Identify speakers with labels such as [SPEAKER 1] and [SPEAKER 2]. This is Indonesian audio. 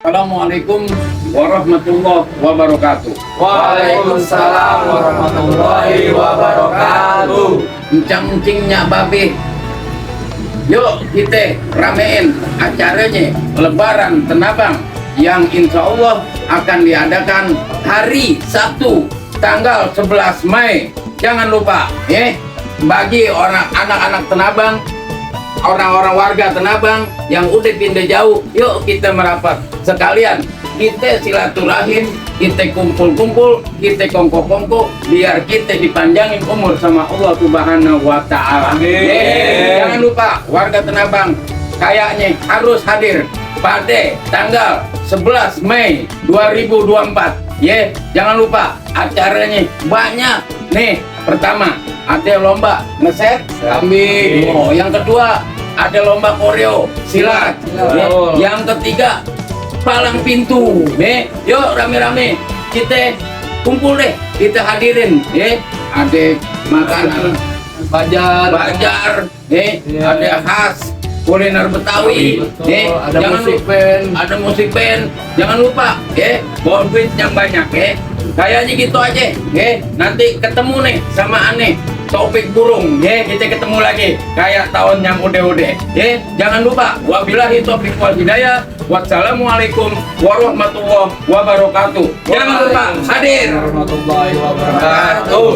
[SPEAKER 1] Assalamualaikum warahmatullahi wabarakatuh.
[SPEAKER 2] Waalaikumsalam warahmatullahi wabarakatuh.
[SPEAKER 1] Encang-encingnya babe. Yuk kita ramein acaranya Lebaran Tenabang yang insya Allah akan diadakan hari Sabtu tanggal 11 Mei. Jangan lupa ya, bagi anak-anak Tenabang, orang-orang warga Tenabang yang udah pindah jauh, yuk kita merapat sekalian, kita silaturahim, kita kumpul-kumpul, kita kongko-kongko, biar kita dipanjangin umur sama Allah Subhanahu wa Ta'ala. Jangan lupa warga Tenabang kayaknya harus hadir pada tanggal 11 Mei 2024 ya. Jangan lupa acaranya banyak nih. Pertama ada lomba ngeset kambing. Oh, yang kedua ada lomba koreo silat. Ya. Yang ketiga palang pintu. Yuk rame-rame kita kumpul deh, kita hadirin ya. Ada makanan bajar, ada khas kuliner Betawi,
[SPEAKER 2] ada musik band,
[SPEAKER 1] jangan lupa ya, bawa duit yang banyak ya. Kayaknya gitu aja ya. Nanti ketemu nih sama aneh Topik Burung ya, kita ketemu lagi kayak tahun yang udah ya. Jangan lupa, wabillahi taufiq wal hidayah. Wassalamualaikum warahmatullahi wabarakatuh. Jangan lupa hadir.
[SPEAKER 2] warahmatullahi wabarakatuh.